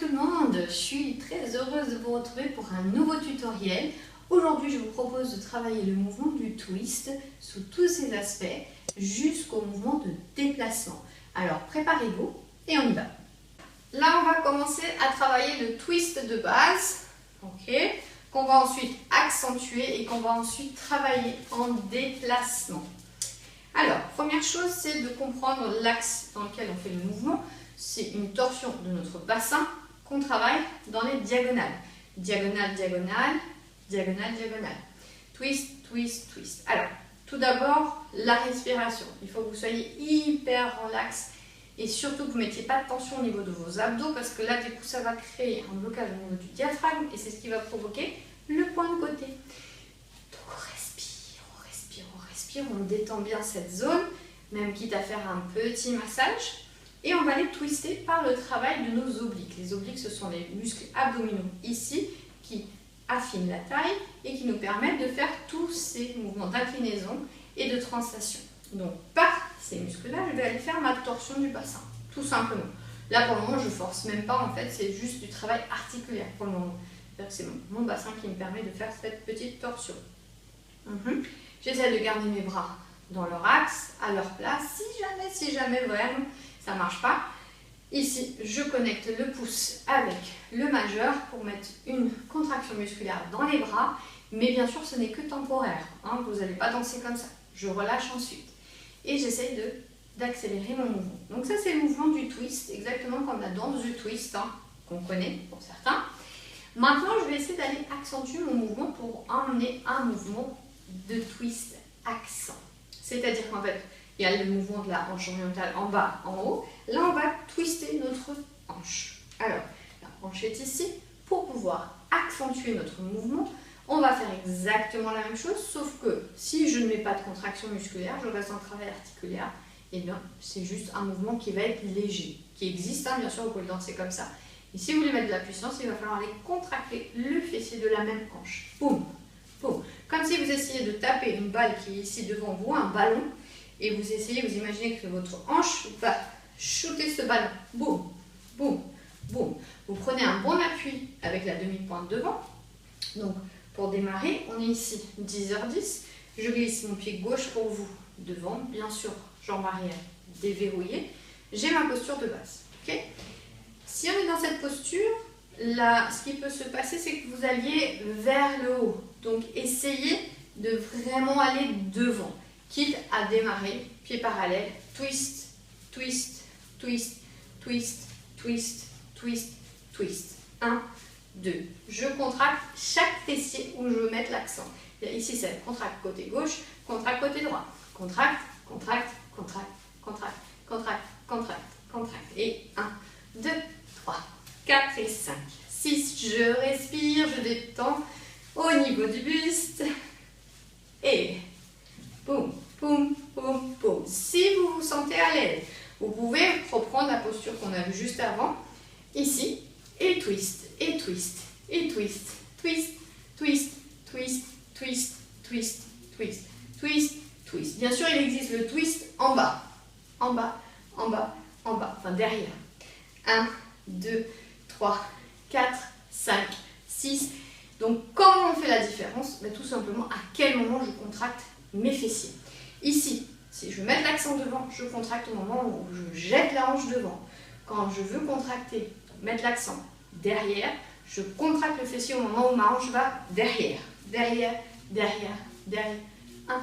tout le monde, je suis très heureuse de vous retrouver pour un nouveau tutoriel. Aujourd'hui, je vous propose de travailler le mouvement du twist sous tous ses aspects jusqu'au mouvement de déplacement. Alors, préparez-vous et on y va. Là, on va commencer à travailler le twist de base, qu'on va ensuite accentuer et qu'on va ensuite travailler en déplacement. Alors, première chose, c'est de comprendre l'axe dans lequel on fait le mouvement. C'est une torsion de notre bassin qu'on travaille dans les diagonales. Diagonale, diagonale, diagonale, diagonale. Twist, twist, twist. Alors, tout d'abord, la respiration. Il faut que vous soyez hyper relax et surtout que vous ne mettiez pas de tension au niveau de vos abdos parce que là, du coup, ça va créer un blocage au niveau du diaphragme et c'est ce qui va provoquer le point de côté. Donc, on respire, on respire, on respire, on détend bien cette zone, même quitte à faire un petit massage. Et on va les twister par le travail de nos obliques. Les obliques, ce sont les muscles abdominaux ici qui affinent la taille et qui nous permettent de faire tous ces mouvements d'inclinaison et de translation. Donc par ces muscles-là, je vais aller faire ma torsion du bassin, tout simplement. Là pour le moment, je ne force même pas, en fait, c'est juste du travail articulaire pour le moment. C'est mon bassin qui me permet de faire cette petite torsion. J'essaie de garder mes bras dans leur axe, à leur place. Si jamais vraiment ça ne marche pas, ici je connecte le pouce avec le majeur pour mettre une contraction musculaire dans les bras, mais bien sûr ce n'est que temporaire, vous n'allez pas danser comme ça, je relâche ensuite et j'essaye d'accélérer mon mouvement. Donc ça c'est le mouvement du twist, exactement comme la danse du twist qu'on connaît pour certains. Maintenant je vais essayer d'aller accentuer mon mouvement pour emmener un mouvement de twist accent, c'est-à-dire qu'en fait il y a le mouvement de la hanche orientale en bas, en haut. Là, on va twister notre hanche. Alors, la hanche est ici. Pour pouvoir accentuer notre mouvement, on va faire exactement la même chose, sauf que si je ne mets pas de contraction musculaire, je reste en travail articulaire, et bien, c'est juste un mouvement qui va être léger, qui existe, bien sûr, vous pouvez le danser comme ça. Et si vous voulez mettre de la puissance, il va falloir aller contracter le fessier de la même hanche. Boum, boum. Comme si vous essayez de taper une balle qui est ici devant vous, un ballon, et vous essayez, vous imaginez que votre hanche va shooter ce ballon. Boum, boum, boum. Vous prenez un bon appui avec la demi-pointe devant. Donc, pour démarrer, on est ici, 10h10. Je glisse mon pied gauche pour vous, devant, bien sûr, jambe arrière déverrouillée. J'ai ma posture de base. Si on est dans cette posture, là, ce qui peut se passer, c'est que vous alliez vers le haut. Donc, essayez de vraiment aller devant. Quitte à démarrer, pied parallèle, twist, twist, twist, twist, twist, twist, twist. 1, 2. Je contracte chaque fessier où je veux mettre l'accent. Ici, c'est contracte côté gauche, contracte côté droit. Contracte, contracte, contracte, contracte, contracte, contracte, contracte. Et 1, 2, 3, 4 et 5, 6. Je respire, je détends au niveau du buste. Et boum, boum, boum, boum. Si vous vous sentez à l'aise, vous pouvez reprendre la posture qu'on a vue juste avant, ici, et twist, et twist, et twist, twist, twist, twist, twist, twist, twist, twist, twist. Bien sûr, il existe le twist en bas, en bas, en bas, en bas, enfin derrière. 1, 2, 3, 4, 5, 6. Donc, comment on fait la différence? Tout simplement, à quel moment je contracte mes fessiers. Ici, si je veux mettre l'accent devant, je contracte au moment où je jette la hanche devant. Quand je veux contracter, mettre l'accent derrière, je contracte le fessier au moment où ma hanche va derrière. Derrière, derrière, derrière. 1,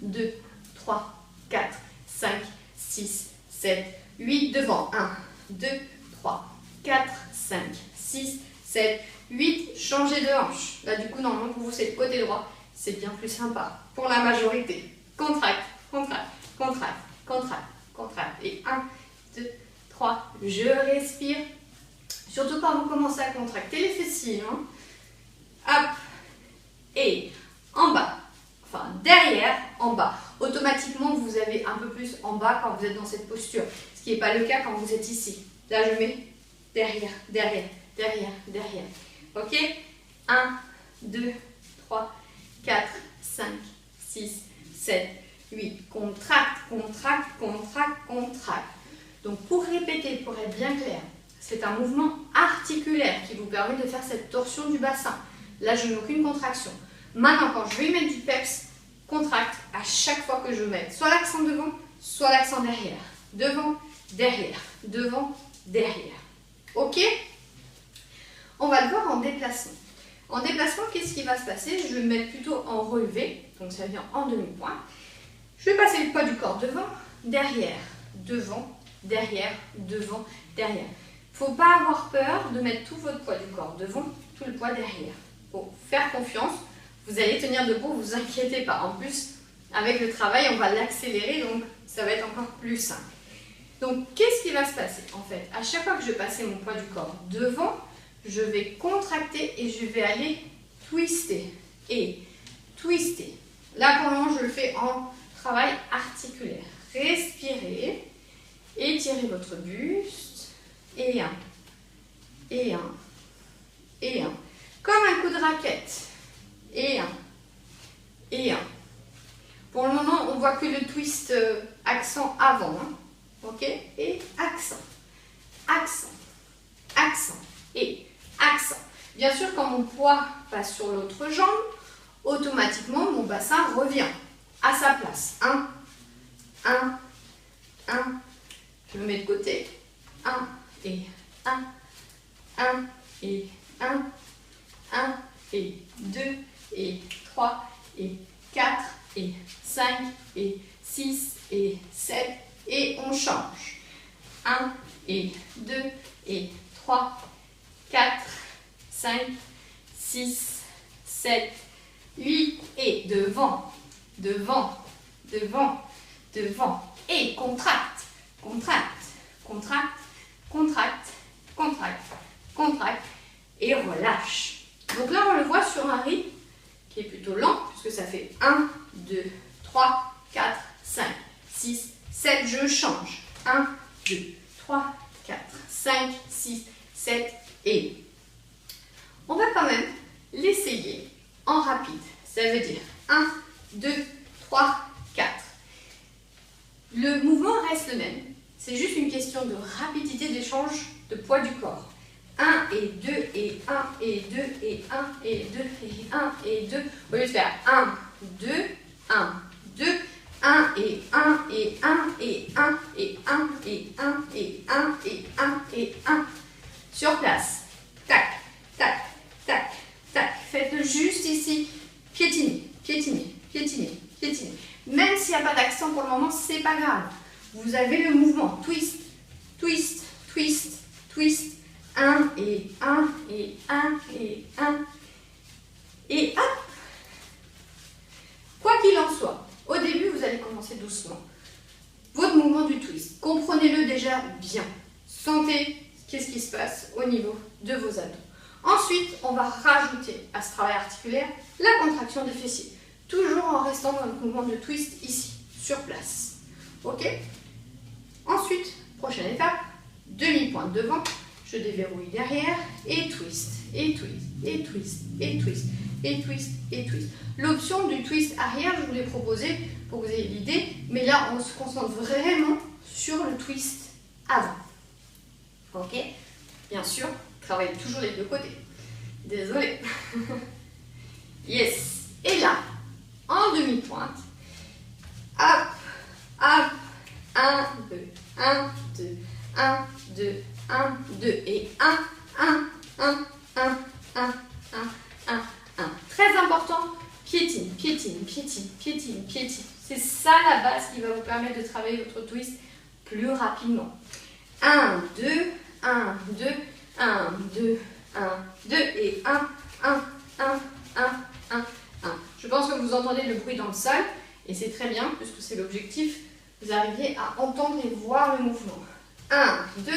2, 3, 4, 5, 6, 7, 8. Devant. 1, 2, 3, 4, 5, 6, 7, 8. Changez de hanche. Là, du coup, normalement, pour vous, c'est le côté droit. C'est bien plus sympa. Pour la majorité. Contracte, contracte, contracte, contracte, contracte. Et 1, 2, 3. Je respire. Surtout quand vous commencez à contracter les fessiers. Hop. Et en bas. Enfin, derrière, en bas. Automatiquement, vous avez un peu plus en bas quand vous êtes dans cette posture. Ce qui n'est pas le cas quand vous êtes ici. Là, je mets derrière, derrière, derrière, derrière. Ok? 1, 2, 3, 4, 5, 6, 7, 8. Contracte, contracte, contracte, contracte. Donc, pour répéter, pour être bien clair, c'est un mouvement articulaire. articulaire qui vous permet de faire cette torsion du bassin. Là, je n'ai aucune contraction. Maintenant, quand je vais mettre du peps, contracte à chaque fois que je mets soit l'accent devant, soit l'accent derrière. Devant, derrière, devant, derrière. Ok? On va le voir en déplacement. En déplacement, qu'est-ce qui va se passer? Je vais me mettre plutôt en relevé, donc ça vient en demi-pointe. Je vais passer le poids du corps devant, derrière, devant, derrière, devant, derrière. Il ne faut pas avoir peur de mettre tout votre poids du corps devant, tout le poids derrière. Il faut faire confiance. Vous allez tenir debout, ne vous inquiétez pas. En plus, avec le travail, on va l'accélérer, donc ça va être encore plus simple. Donc, qu'est-ce qui va se passer? En fait, à chaque fois que je vais passer mon poids du corps devant, je vais contracter et je vais aller twister et twister. Là, pour le moment, je le fais en travail articulaire. Respirez, étirez votre buste, et un, et un, et un. Comme un coup de raquette, et un, et un. Pour le moment, on voit que le twist accent avant, hein. Ok? Et accent, accent, accent, et accent. Bien sûr, quand mon poids passe sur l'autre jambe, automatiquement, mon bassin revient à sa place. 1, 1, 1. Je me mets de côté. 1 et 1, 1 et 1, 1 et 2 et 3 et 4 et 5 et 6 et 7 et on change. 1 et 2 et 3, 4, 5, 6, 7, 8 et devant, devant, devant, devant et contracte, contracte, contracte, contracte, contracte, contracte et relâche. Donc là on le voit sur un rythme qui est plutôt lent puisque ça fait 1, 2, 3, 4, 5, 6, 7, je change. 1, 2, 3, 4, 5, 6, 7 et on va quand même l'essayer en rapide. Ça veut dire 1, 2, 3, 4. Le mouvement reste le même. C'est juste une question de rapidité d'échange de poids du corps. 1 et 2 et 1 et 2 et 1 et 2 et 1 et 2. Au lieu de faire 1, 2, 1, 2, 1 et 1 et 1 et 1 et 1 et 1 et 1 et 1 et 1. Sur place. Tac, tac, tac, tac. Faites-le juste ici. Piétinez, piétinez, piétinez, piétinez. Même s'il n'y a pas d'accent pour le moment, c'est pas grave. Vous avez le mouvement. Twist, twist, twist, twist. 1 et 1 et 1 et 1. Et hop. Quoi qu'il en soit, au début, vous allez commencer doucement. Votre mouvement du twist, comprenez-le déjà bien. Sentez qu'est-ce qui se passe au niveau de vos abdos. Ensuite, on va rajouter à ce travail articulaire la contraction des fessiers. Toujours en restant dans le mouvement de twist ici, sur place. Ok? Ensuite, prochaine étape, demi-pointe devant. Je déverrouille derrière et twist, et twist, et twist, et twist, et twist, et twist. L'option du twist arrière, je vous l'ai proposé pour que vous ayez l'idée, mais là, on se concentre vraiment sur le twist avant. Ok? Bien sûr, travaillez toujours les deux côtés. Désolée. Yes. Et là, en demi-pointe, hop, hop, 1, 2, 1, 2, 1, 2, 1, 2 et 1, 1, 1, 1, 1, 1, 1, 1. Très important, piétine, piétine, piétine, piétine, piétine. C'est ça la base qui va vous permettre de travailler votre twist plus rapidement. 1, 2, 1, 2, 1, 2, 1, 2 et 1, 1, 1, 1, 1, 1. Je pense que vous entendez le bruit dans le sol et c'est très bien puisque c'est l'objectif. Vous arriviez à entendre et voir le mouvement. 1, 2,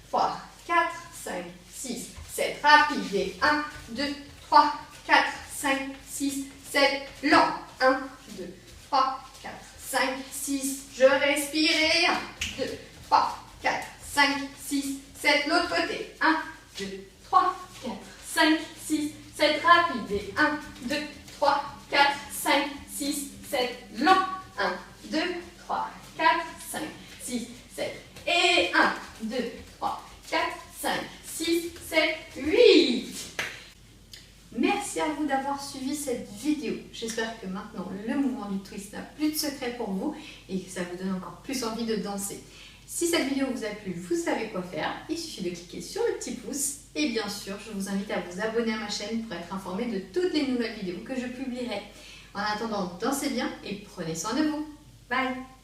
3, 4, 5, 6, 7. Rapide et 1, 2, 3, 4, 5, 6, 7. Lent. 1, 2, 3, 4, 5, 6. Je respire et 1, 2, 3, 4, 5, 6, 7. L'autre côté. 1, 2, 3, 4, 5, 6, 7. Rapide et 1, 2, 3, 4, 5, 6, 7. Lent. 1, 2, 3, 4, 5, 6, 7. Et 1, 2, 3, 4, 5, 6, 7. 7, 8. Merci à vous d'avoir suivi cette vidéo. J'espère que maintenant le mouvement du twist n'a plus de secret pour vous et que ça vous donne encore plus envie de danser. Si cette vidéo vous a plu, vous savez quoi faire. Il suffit de cliquer sur le petit pouce et bien sûr, je vous invite à vous abonner à ma chaîne pour être informé de toutes les nouvelles vidéos que je publierai. En attendant, dansez bien et prenez soin de vous. Bye!